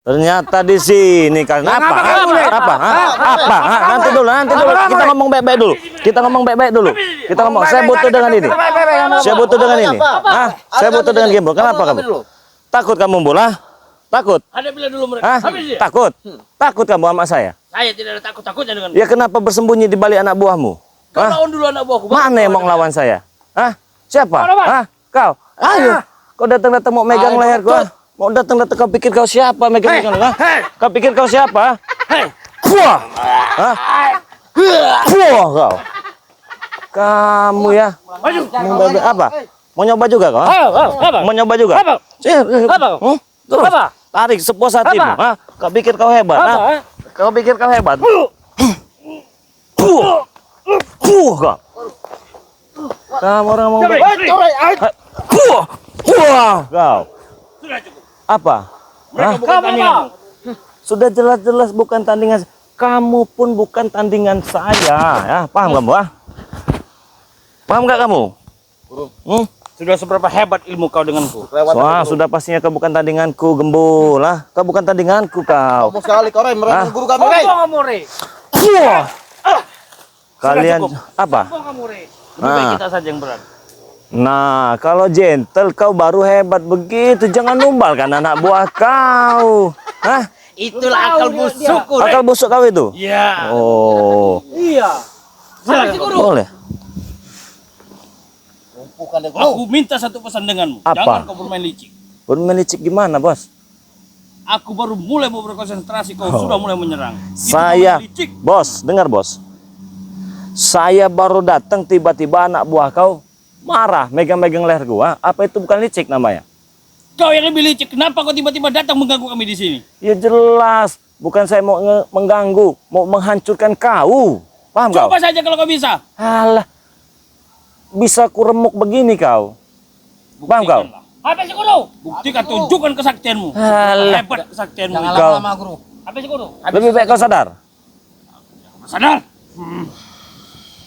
Ternyata di sini kan apa? Apa? Nanti dulu. Kita ngomong baik-baik dulu. Kita ngomong. Saya butuh dengan ini. Saya butuh dengan ini. Saya butuh dengan Gembul. Kenapa kamu? Takut kamu bola? Takut? Ada bila dulu mereka. Takut? Takut kamu sama saya? Saya tidak ada takut-takutnya dengan. Ya kenapa bersembunyi di balik anak buahmu? Kau lawan dulu anak buahku. Mana yang mau ngelawan saya? Siapa? Kau? Ayo. Kau datang-datang mau megang leher gua. Mau datang-datang kau pikir kau siapa megang-megang? Kau pikir kau siapa? Puah! Puah kau! Kamu ya? Mau apa? Mau nyoba juga kau? Mau nyoba juga? Terus tarik sepuas hatimu. Kau pikir kau hebat? Kau pikir kau hebat? Puah! Puah kau! Kamu orang mau puah! Puah kau! Sudah cukup. Apa? Mereka bukan tandingan. Sudah jelas-jelas bukan tandingan. Kamu pun bukan tandingan saya, ya. Paham kamu, Paham nggak kamu? Sudah seberapa hebat ilmu kau denganku? Sudah pastinya kau bukan tandinganku, Gembul, Kau bukan tandinganku, kau. Ngomong sekali kau, mereka guru kami, Kalian apa? Lebih baik kita saja yang berat. Nah, kalau gentle kau baru hebat begitu. Jangan numbalkan anak buah kau. Itulah akal busukku. Akal busuk kau itu? Iya. Oh. Iya. Boleh. Aku minta satu pesan denganmu. Apa? Jangan kau bermain licik. Bermain licik gimana, Bos? Aku baru mulai mau berkonsentrasi, kau sudah mulai menyerang. Saya, Bos, dengar, Bos. Saya baru datang tiba-tiba anak buah kau marah, megang-megang leher gua. Apa itu bukan licik namanya? Kau yang lebih licik. Kenapa kau tiba-tiba datang mengganggu kami di sini? Ya jelas, bukan saya mau mengganggu, mau menghancurkan kau. Paham kau? Coba saja kalau kau bisa. Alah, bisa kuremuk begini kau. Paham kau? Habis guru. Buktikan, tunjukkan kesaktianmu. Alah. Hebat kesaktianmu. Jangan Kau. lama-lama, guru. Habis guru. Lebih baik kau sadar. Sadar.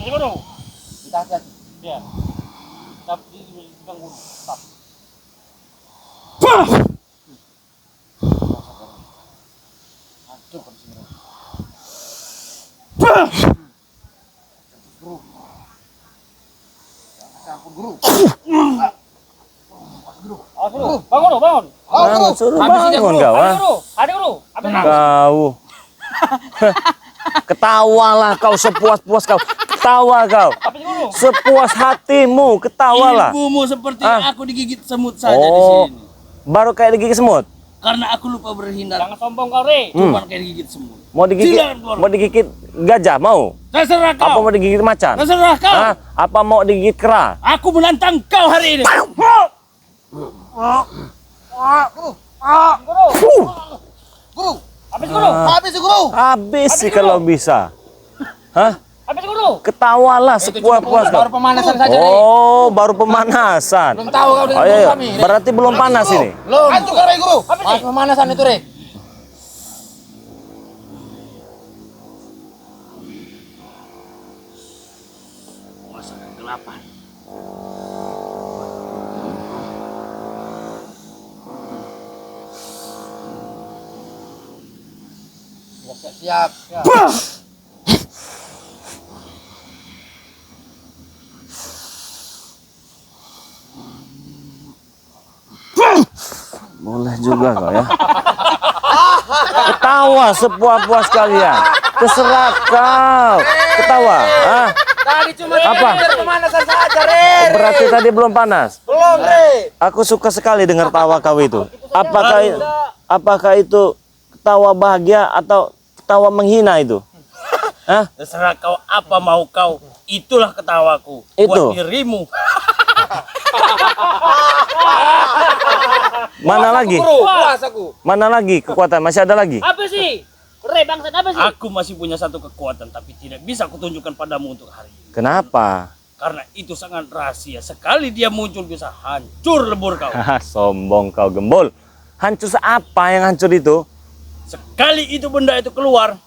Habis guru. Kita hati-hati. Ya. Tapi bukan guru. Stop. Bangun. Suruh bangun kau. Ada guru. Kau. Ketawalah kau sepuas-puas kau. Ketawa kau. Sepuas hatimu, ketawalah. Ilmumu seperti aku digigit semut saja di sini. Baru kayak digigit semut. Karena aku lupa berhindar. Jangan sombong kau, Re. Cuma kayak digigit semut. Mau digigit gajah mau? Terserah kau. Apa mau digigit macan? Terserah kau. Apa mau digigit kera? Aku menantang kau hari ini. Guru. Habis guru. Habis sih kalau bisa. Habis guru. Ketawalah sepuas-puas kau. Baru pemanasan saja, Re. Oh, baru pemanasan. Belum tahu kau dengan Ayo, guru kami, Re. berarti belum panas ini. Belum. Hancur kau, guru. Pas pemanasan itu, Re. Masa kegelapan. Siap. Boleh juga kau ya. Ketawa sepuas-puas kalian. Terserah kau. Ketawa. Tadi cuma Apa? pemanasan saja, Re. Berarti tadi belum panas. Belum, Re. Aku suka sekali dengar tawa kau itu. Apakah itu ketawa bahagia atau ketawa menghina itu? Terserah kau, apa mau kau. Itulah ketawaku. Itu. Buat dirimu. Mana lagi? Puas aku. Mana lagi kekuatan? Masih ada lagi? Apa sih? Re, bangsat apa sih? Aku masih punya satu kekuatan, tapi tidak bisa kutunjukkan padamu untuk hari ini. Kenapa? Karena itu sangat rahasia. Sekali dia muncul bisa hancur lebur kau. Sombong kau, Gembul. Hancur apa yang hancur itu? Sekali itu benda itu keluar,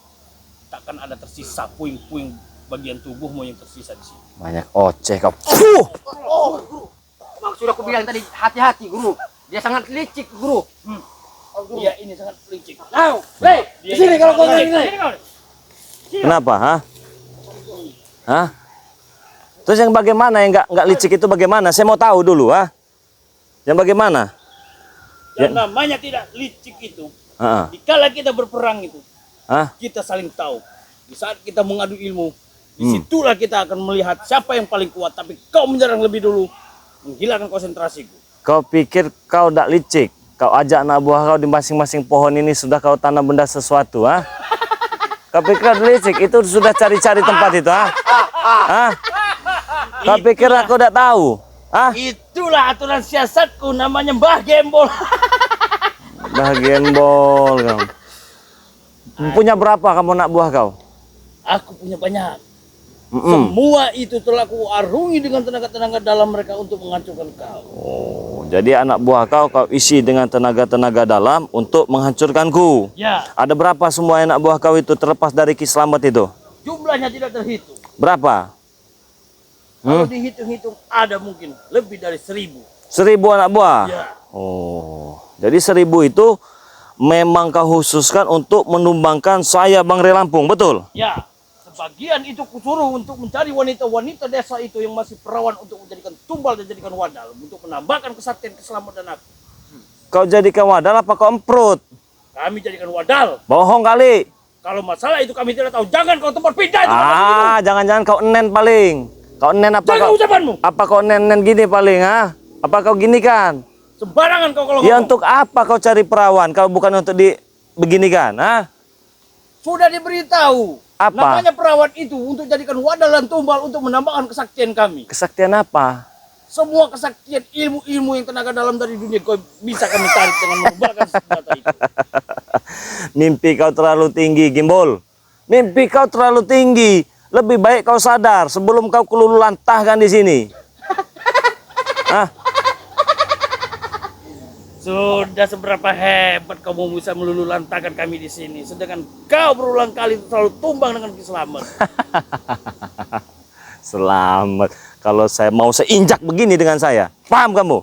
takkan ada tersisa puing-puing bagian tubuhmu yang tersisa di sini. Banyak oceh kau. Sudah aku bilang tadi, hati-hati, guru. Dia sangat licik, guru. Dia ini sangat licik. Kau, Rey, di sini kalau kau Sini, ini. sini kau. Kenapa, hah? Hah? Terus yang bagaimana yang nggak licik itu bagaimana? Saya mau tahu dulu, ah. Yang bagaimana? Yang namanya tidak licik itu, Ah, dikala kita berperang itu, ah. kita saling tahu. Di saat kita mengadu ilmu, disitulah kita akan melihat siapa yang paling kuat. Tapi kau menyerang lebih dulu, menghilangkan konsentrasiku. Kau pikir kau tidak licik? Kau ajak anak buah kau di masing-masing pohon ini sudah kau tanam benda sesuatu, ah? Kau pikir licik? Itu sudah cari-cari tempat itu, ah? Ah? Kau pikir aku tidak tahu? Ah? Itulah aturan siasatku, namanya Mbah Gembol. Bagian bol kau. Punya berapa kamu anak buah kau? Aku punya banyak. Mm-mm. Semua itu telah ku arungi dengan tenaga-tenaga dalam mereka untuk menghancurkan kau. Oh, jadi anak buah kau isi dengan tenaga-tenaga dalam untuk menghancurkanku. Ya, Ada berapa semua anak buah kau itu terlepas dari Ki Slamet itu? jumlahnya tidak terhitung. Berapa? Kalau dihitung-hitung ada mungkin lebih dari 1000. 1000 anak buah? Ya. Oh, jadi 1000 itu memang kau khususkan untuk menumbangkan saya Bang Rey Lampung, betul? Ya, sebagian itu kusuruh untuk mencari wanita-wanita desa itu yang masih perawan untuk menjadikan tumbal dan jadikan wadal untuk menambahkan kesaktian keselamatan aku. Kau jadikan wadal apa kau emprut? Kami jadikan wadal. Bohong kali. Kalau masalah itu kami tidak tahu. Jangan kau tempat pindah itu. tempat itu. Ah, jangan-jangan kau enen paling. Kau enen apa Jaga kau? ucapanmu. Apa kau enen gini paling, ah? Apa kau gini kan? Sembarangan kau kalau Ya ngomong. untuk apa kau cari perawan kalau bukan untuk beginikan, ah? Sudah diberitahu. Apa? Namanya perawan itu untuk jadikan wadal dan tumbal untuk menambahkan kesaktian kami. Kesaktian apa? Semua kesaktian ilmu-ilmu yang tenaga dalam dari dunia kau bisa kami tarik dengan menggunakan senjata itu. Mimpi kau terlalu tinggi, Gimbol. Mimpi kau terlalu tinggi. Lebih baik kau sadar sebelum kau kelululantahkan di sini. Ah, Sudah seberapa hebat kamu bisa meluluhlantahkan kami di sini, sedangkan kau berulang kali selalu tumbang dengan keselamatan. selamat. Kalau saya mau seinjak begini dengan saya. Paham kamu?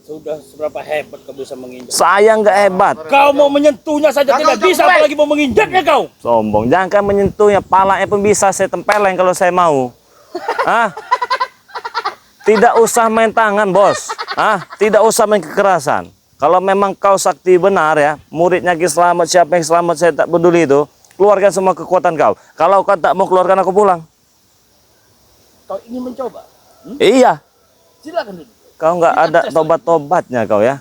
Sudah seberapa hebat kau bisa menginjak. Saya nggak hebat. Kau mau menyentuhnya saja tidak bisa, apalagi mau menginjaknya kau. Sombong. Jangan menyentuhnya. Palanya pun bisa saya tempeleng kalau saya mau. Ah? Tidak usah main tangan, bos. Ah? Tidak usah main kekerasan. Kalau memang kau sakti benar ya, muridnya Ki Slamet, siapa yang selamat saya tak peduli itu, keluarkan semua kekuatan kau. Kalau kau tak mau keluarkan aku pulang. Kau ingin mencoba? Iya. Silakan dulu. Kau nggak Kita ada tes tobat-tobatnya kau ya.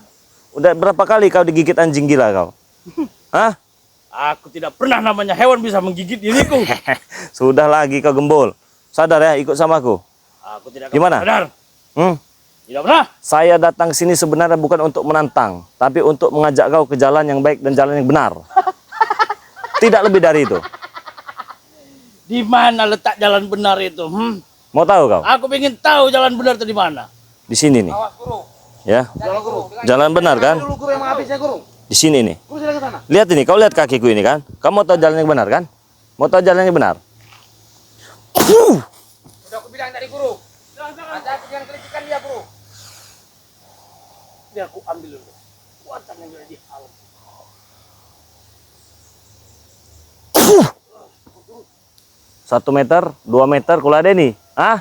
Udah berapa kali kau digigit anjing gila kau? Hah? Aku tidak pernah namanya hewan bisa menggigit diriku. Sudah lagi kau gembul. Sadar ya, ikut sama aku. Aku tidak akan Gimana? sadar. Hmm? Tidak pernah. Saya datang sini sebenarnya bukan untuk menantang, tapi untuk mengajak kau ke jalan yang baik dan jalan yang benar. Tidak lebih dari itu. Di mana letak jalan benar itu? Mau tahu kau? Aku ingin tahu jalan benar itu di mana. Di sini nih. Awas, Guru. Ya. Jalan, Guru. Jalan benar kan? Dulu Guru yang menghabisnya, Guru. Di sini nih. Guru silakan ke sana. Lihat ini, kau lihat kakiku ini kan? Kamu tahu jalan yang benar kan? Mau tahu jalan yang benar? Sudah aku bilang tadi, Guru. Hati-hati jangan kelicikan dia, Guru. Biar aku ambil dulu. Kuatan yang ada di alam. 1 meter, 2 meter, kalau ada nih. Ah?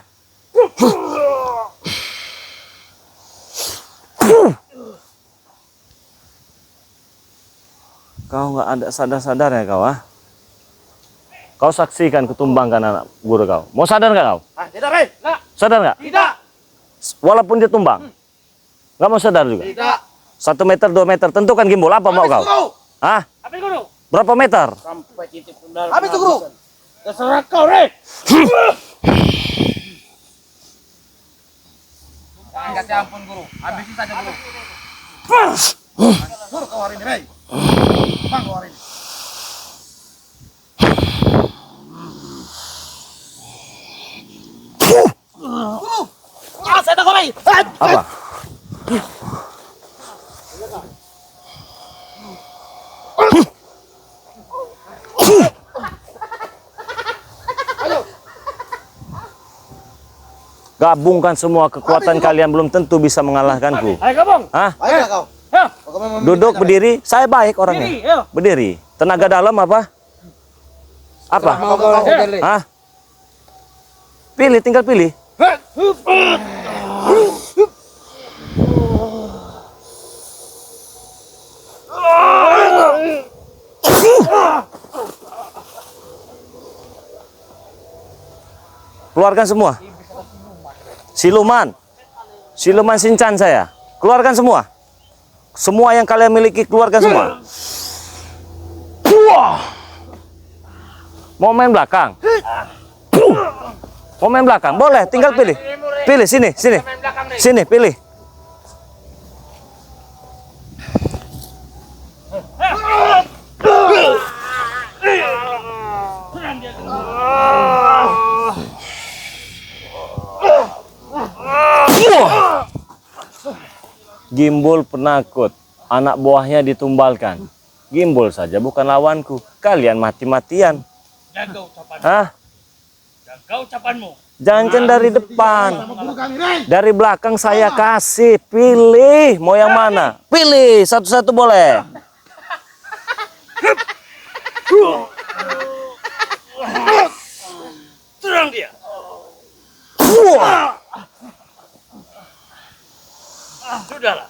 Kau nggak ada sadar-sadar ya kau, ah? Kau saksikan ketumbangkan anak guru kau. Mau sadar nggak kau? Ah, tidak, Rey. Nah, Sadar nggak? tidak. Walaupun dia tumbang. Nggak mau sadar juga? Tidak. 1 meter, 2 meter. Tentukan Gimbol, apa mau kau? Guru. Ah? Apa itu, Guru? Berapa meter? Sampai titik benar. Habis itu, Guru. Terserah kau, Rey. Jangan kasih ampun, Guru. Habisin saja, Guru. Guru, kau hari ini, Rey. Bang, kau hari ini. Guru. Ah, saya tak kau, Rey. Apa? Gabungkan semua kekuatan kalian belum tentu bisa mengalahkanku. Ayo, Gabung. Hah? Baiklah kau. Ya. Kau Duduk, berdiri. Saya baik orangnya. Berdiri, ayo. Berdiri. Tenaga dalam apa? Apa? Hah? Pilih, tinggal pilih. Keluarkan semua. Siluman. Siluman Shinchan saya. Keluarkan semua. Semua yang kalian miliki keluarkan semua. Mau main belakang? Mau main belakang? Boleh, tinggal pilih. Pilih sini, sini. Sini, pilih. Gimbal penakut, anak buahnya ditumbalkan. Gimbal saja bukan lawanku. Kalian mati-matian. Jaga ucapanmu. Hah? Jaga ucapanmu. Jangan dari depan. Dari belakang saya kasih. Pilih mau yang mana? Pilih satu-satu boleh. Serang dia. Sudahlah.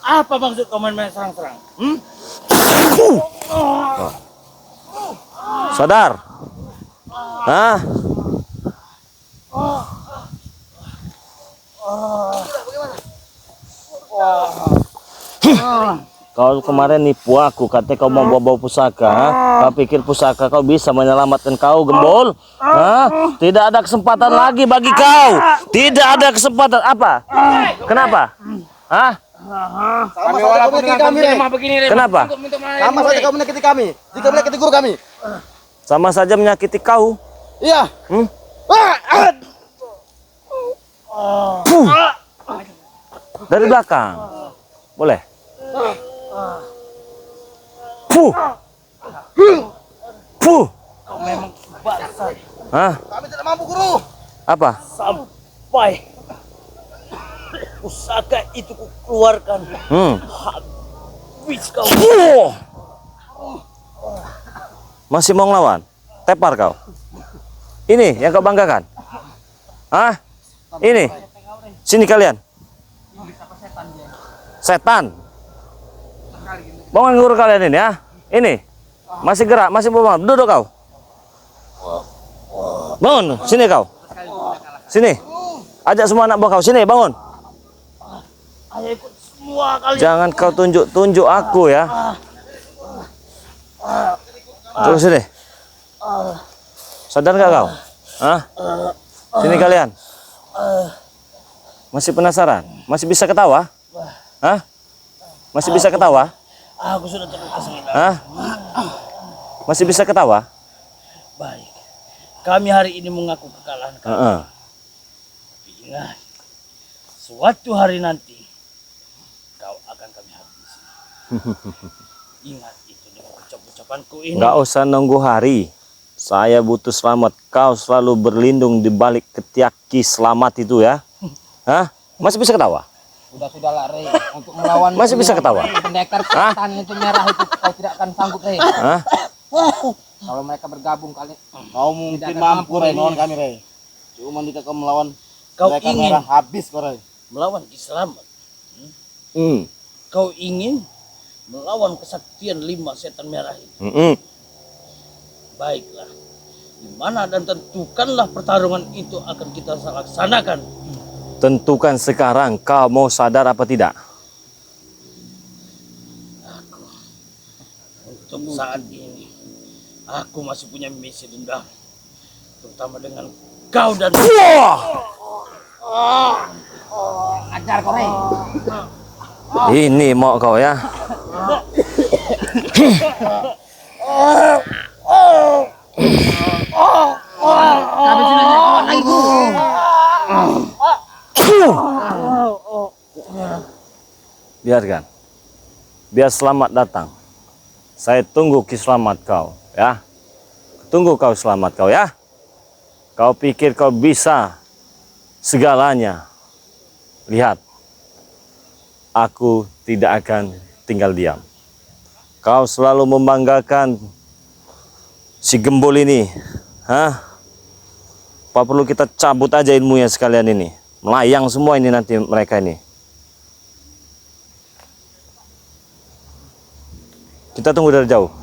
Apa maksud kau main serang-serang? Sadar. Hah? Kau kemarin nipu aku, katanya kau mau bawa pusaka. Ha? Kau pikir pusaka kau bisa menyelamatkan kau, Gembul? Hah? Tidak ada kesempatan lagi bagi kau. Tidak ada kesempatan. Apa? Kenapa? Hah? Kami walaupun dengan kami lemah begini lemah. Kenapa? Sama saja kau menyakiti kami. Jika menyakiti guru kami. Sama saja menyakiti kau. Iya. Hmm? Dari belakang. Boleh? Puh. Puh. Kau memang basah. Hah? Kami tidak mampu guru. Apa? Sampai pusaka itu kukeluarkan. Habis kau. Puh. Masih mau ngelawan? Tepar kau. Ini yang kau banggakan? Hah? Ini? Sini kalian. Setan. Bangun guru kalian ini ya. Ini. Masih gerak, masih bangun. Duduk kau. Bangun, sini kau. Sini. Ajak semua anak buah kau sini, bangun. Ayo ikut semua kalian. Jangan kau tunjuk-tunjuk aku ya. Terus sini. Sadar gak kau? Hah? Sini kalian. Masih penasaran? Masih bisa ketawa? Hah? Masih bisa ketawa? Aku sudah terluka sembilan. Hah? Masih bisa ketawa? Baik. Kami hari ini mengaku kekalahan kami. Tapi ingat, suatu hari nanti kau akan kami habisi. Ingat itu dengan ucapanku ini. Nggak usah nunggu hari. Saya butuh selamat. Kau selalu berlindung di balik ketiak Ki Selamat itu ya. Hah? Masih bisa ketawa? Sudah Rey, untuk melawan Masih bisa ketawa? pendekar setan itu merah itu kau tidak akan sanggup Rey. Hah? Kalau mereka bergabung kali Kau mungkin mampu Rey, non kami Rey. Cuma jika kau melawan Kau mereka ingin merah, habis kau Rey. melawan Ki Selamat. Hmm. Kau ingin melawan kesaktian 5 setan merah itu. Baiklah. Di mana dan tentukanlah pertarungan itu akan kita laksanakan. Tentukan sekarang kau mau sadar apa tidak? Untuk saat ini, aku masih punya misi dendam, terutama dengan kau dan ajar kau Rey. Ini mau kau ya. Kami sudah kawan lagi guru. Biarkan. Biar Selamat datang. Saya tunggu Ki Selamat kau ya. Tunggu kau selamat kau ya. Kau pikir kau bisa segalanya. Lihat. aku tidak akan tinggal diam. Kau selalu membanggakan si gembul ini. Apa perlu kita cabut aja ilmunya sekalian ini? Melayang semua ini nanti mereka ini. Kita tunggu dari jauh.